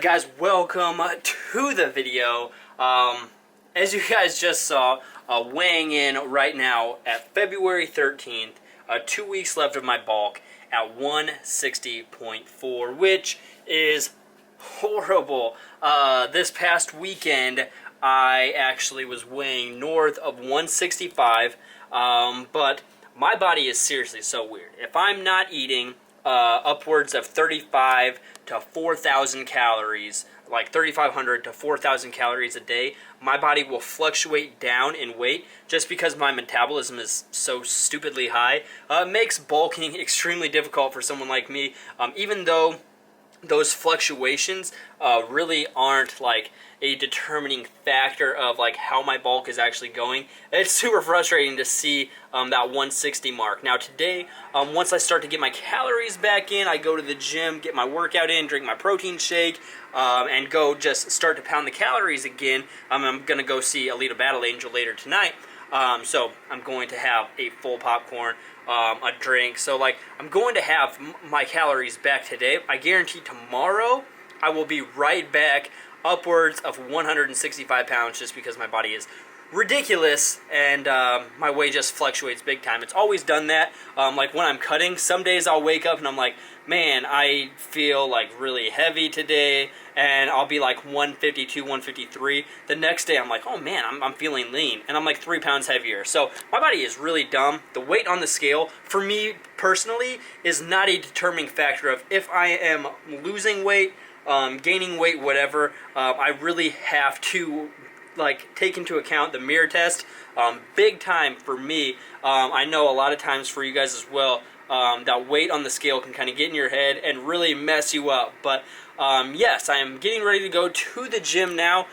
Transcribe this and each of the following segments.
Guys, welcome to the video. As you guys just saw, weighing in right now at February 13th, 2 weeks left of my bulk at 160.4, which is horrible. This past weekend, I actually was weighing north of 165, but my body is seriously so weird. If I'm not eating upwards of 35 to 4,000 calories, like 3,500 to 4,000 calories a day, my body will fluctuate down in weight just because my metabolism is so stupidly high. It makes bulking extremely difficult for someone like me, even though those fluctuations really aren't like a determining factor of like how my bulk is actually going. It's super frustrating to see that 160 mark. Now today, once I start to get my calories back in, I go to the gym, get my workout in, drink my protein shake, and go just start to pound the calories again. I'm gonna go see Alita Battle Angel later tonight. So I'm going to have a full popcorn, a drink. So like I'm going to have my calories back today. I guarantee tomorrow I will be right back upwards of 165 pounds just because my body is ridiculous and my weight just fluctuates big time. It's always done that. Like when I'm cutting, some days I'll wake up and I'm like, man, I feel like really heavy today, and I'll be like 152, 153. The next day I'm like, oh man, I'm feeling lean, and I'm like 3 pounds heavier. So my body is really dumb. The weight on the scale, for me personally, is not a determining factor of if I am losing weight, gaining weight, whatever. I really have to like take into account the mirror test, big time for me. I know a lot of times for you guys as well, that weight on the scale can kind of get in your head and really mess you up. But yes, I am getting ready to go to the gym now.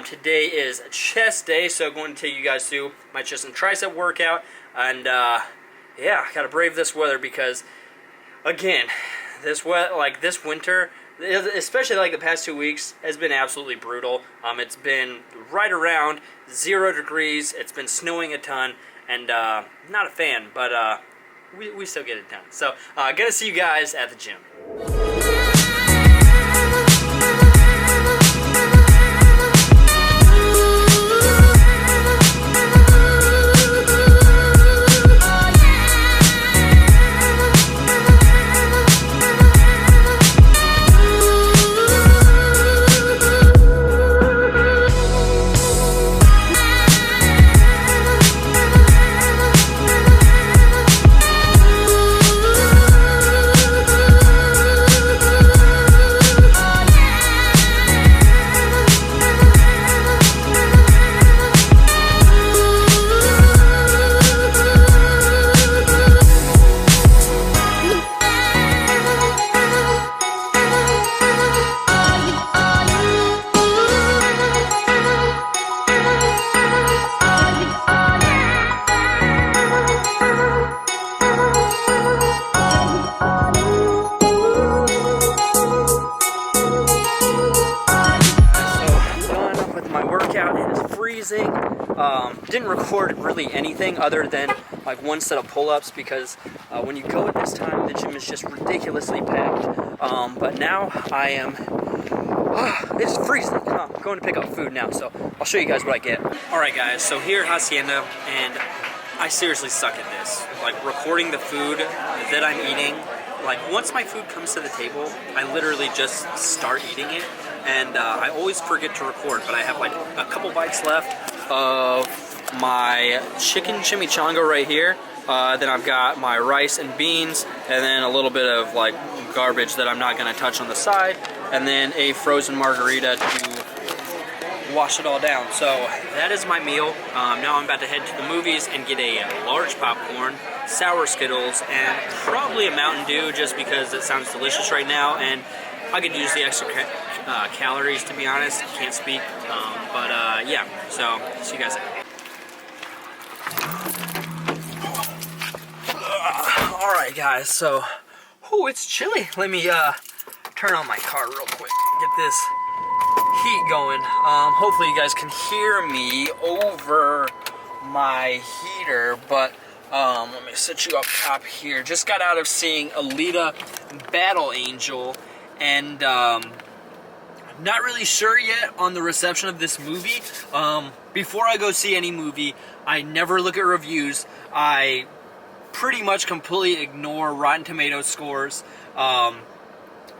Today is chest day, so I'm going to take you guys through my chest and tricep workout. And yeah, I gotta brave this weather because, again, this winter, especially like the past 2 weeks, has been absolutely brutal. It's been right around 0 degrees. It's been snowing a ton, and not a fan, but we still get it done. So gonna see you guys at the gym. Didn't record really anything other than like one set of pull-ups because when you go at this time, the gym is just ridiculously packed. But now I am, it's freezing. I'm going to pick up food now, so I'll show you guys what I get. Alright guys, so here at Hacienda, and I seriously suck at this. Like recording the food that I'm eating. Like once my food comes to the table, I literally just start eating it. And I always forget to record, but I have like a couple bites left of my chicken chimichanga right here. Then I've got my rice and beans, and then a little bit of like garbage that I'm not going to touch on the side, and then a frozen margarita to wash it all down. So that is my meal. Now I'm about to head to the movies and get a large popcorn, sour Skittles, and probably a Mountain Dew just because it sounds delicious right now, and I could use the extra calories, to be honest. Can't speak, but yeah, so see you guys. Alright guys, so it's chilly. Let me turn on my car real quick, get this heat going. Hopefully you guys can hear me over my heater, but let me set you up top here. Just got out of seeing Alita Battle Angel, and Not really sure yet on the reception of this movie. Before I go see any movie, I never look at reviews. I pretty much completely ignore Rotten Tomatoes scores,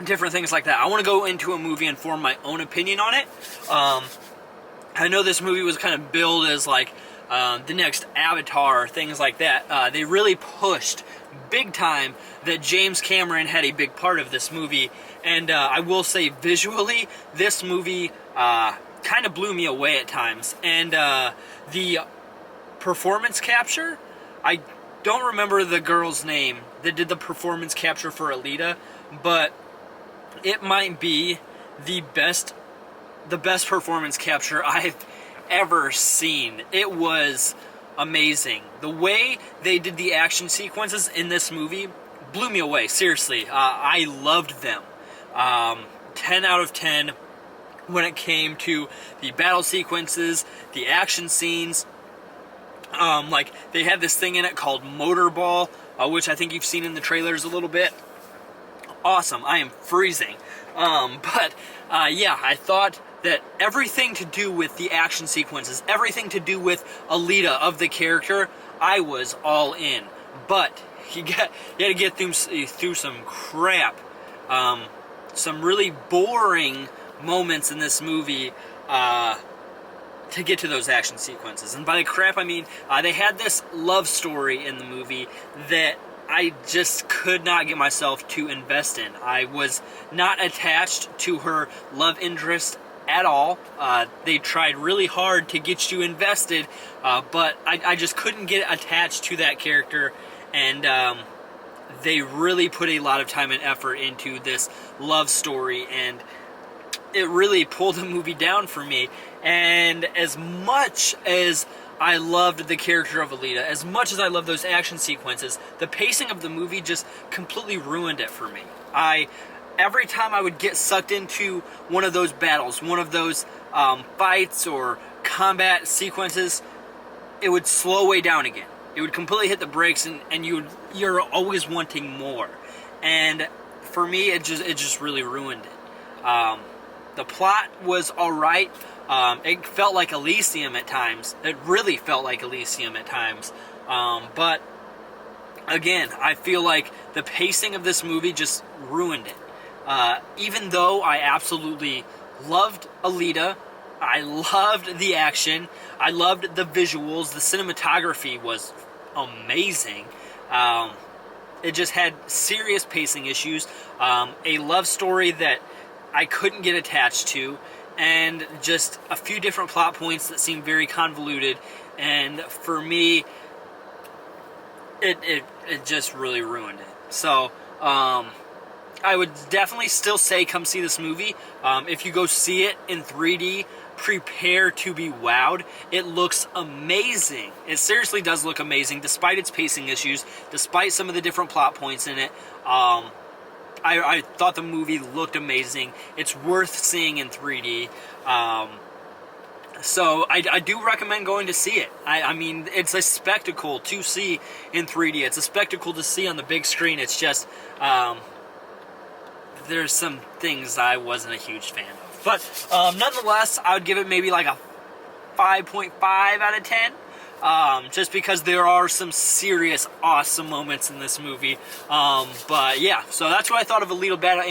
different things like that. I want to go into a movie and form my own opinion on it. I know this movie was kind of billed as like the next Avatar, things like that. They really pushed big time that James Cameron had a big part of this movie, and I will say visually, this movie kind of blew me away at times. And the performance capture, I don't remember the girl's name that did the performance capture for Alita, but it might be the best performance capture I've ever seen. It was amazing. The way they did the action sequences in this movie blew me away. Seriously, I loved them. 10 out of 10 when it came to the battle sequences, the action scenes. Like, they had this thing in it called Motorball, which I think you've seen in the trailers a little bit. Awesome. I am freezing. Yeah, I thought that everything to do with the action sequences, everything to do with Alita of the character, I was all in. But you had to get through some crap, some really boring moments in this movie to get to those action sequences. And by the crap, I mean they had this love story in the movie that I just could not get myself to invest in. I was not attached to her love interest at all. They tried really hard to get you invested, but I just couldn't get attached to that character, and they really put a lot of time and effort into this love story, and it really pulled the movie down for me. And as much as I loved the character of Alita, as much as I loved those action sequences, the pacing of the movie just completely ruined it for me. Every time I would get sucked into one of those battles, one of those fights or combat sequences, it would slow way down again. It would completely hit the brakes, and you're always wanting more. And for me, it just really ruined it. The plot was alright. It felt like Elysium at times. It really felt like Elysium at times. But again, I feel like the pacing of this movie just ruined it. Even though I absolutely loved Alita, I loved the action, I loved the visuals, the cinematography was amazing. It just had serious pacing issues, a love story that I couldn't get attached to, and just a few different plot points that seemed very convoluted, and for me, it just really ruined it. So, I would definitely still say come see this movie. If you go see it in 3D, prepare to be wowed. It looks amazing. It seriously does look amazing, despite its pacing issues, despite some of the different plot points in it. I thought the movie looked amazing. It's worth seeing in 3D. So I do recommend going to see it. I mean, it's a spectacle to see in 3D. It's a spectacle to see on the big screen. It's just, there's some things I wasn't a huge fan of. But nonetheless, I would give it maybe like a 5.5 out of 10. Just because there are some serious awesome moments in this movie. But yeah, so that's what I thought of Alita Battle.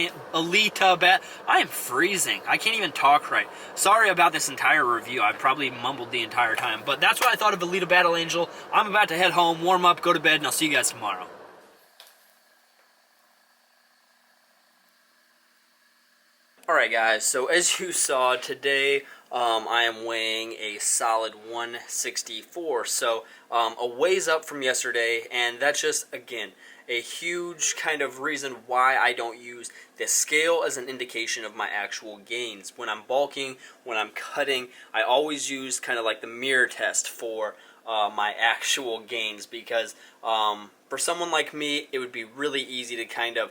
I am freezing. I can't even talk right. Sorry about this entire review. I probably mumbled the entire time. But that's what I thought of Alita Battle Angel. I'm about to head home, warm up, go to bed, and I'll see you guys tomorrow. Alright guys, so as you saw today, I am weighing a solid 164, so a ways up from yesterday, and that's just, again, a huge kind of reason why I don't use the scale as an indication of my actual gains. When I'm bulking, when I'm cutting, I always use kind of like the mirror test for my actual gains, because for someone like me, it would be really easy to kind of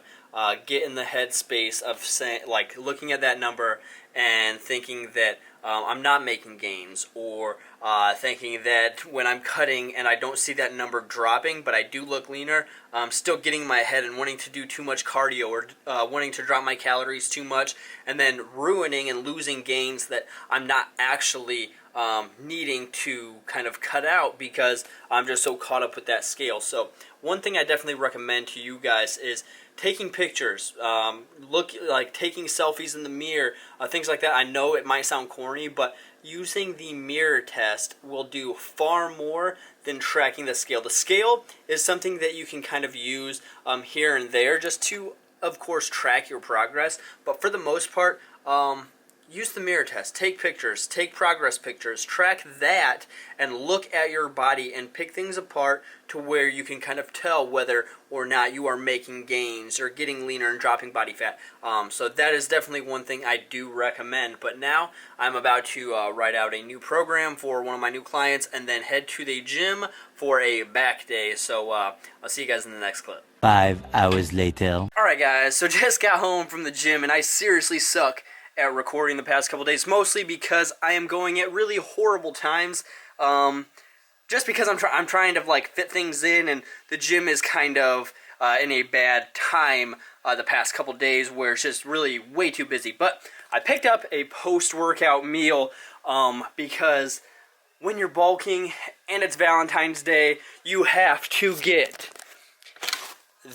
get in the headspace of saying, like, looking at that number and thinking that I'm not making gains, or thinking that when I'm cutting and I don't see that number dropping, but I do look leaner, I'm still getting in my head and wanting to do too much cardio, or wanting to drop my calories too much, and then ruining and losing gains that I'm not actually needing to kind of cut out because I'm just so caught up with that scale. So one thing I definitely recommend to you guys is taking pictures, taking selfies in the mirror, things like that. I know it might sound corny, but using the mirror test will do far more than tracking the scale. The scale is something that you can kind of use here and there just to, of course, track your progress. But for the most part, use the mirror test, take pictures, take progress pictures, track that, and look at your body and pick things apart to where you can kind of tell whether or not you are making gains or getting leaner and dropping body fat. So that is definitely one thing I do recommend. But now I'm about to write out a new program for one of my new clients and then head to the gym for a back day. So I'll see you guys in the next clip. 5 hours later. Alright guys, so just got home from the gym and I seriously suck at recording the past couple days, mostly because I am going at really horrible times, just because I'm trying to like fit things in, and the gym is kind of in a bad time the past couple days where it's just really way too busy. But I picked up a post-workout meal because when you're bulking and it's Valentine's Day, you have to get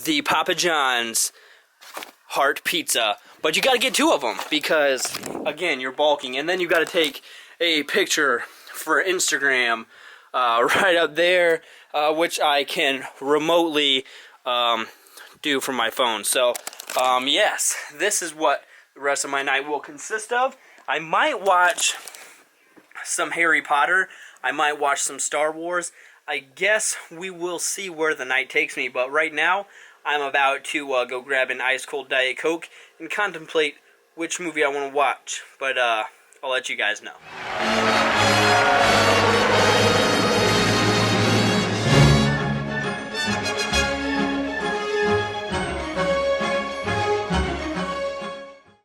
the Papa John's heart pizza. But you got to get 2 of them because, again, you're bulking. And then you got to take a picture for Instagram right up there, which I can remotely do from my phone. So, yes, this is what the rest of my night will consist of. I might watch some Harry Potter. I might watch some Star Wars. I guess we will see where the night takes me. But right now, I'm about to go grab an ice-cold Diet Coke and contemplate which movie I want to watch. But I'll let you guys know.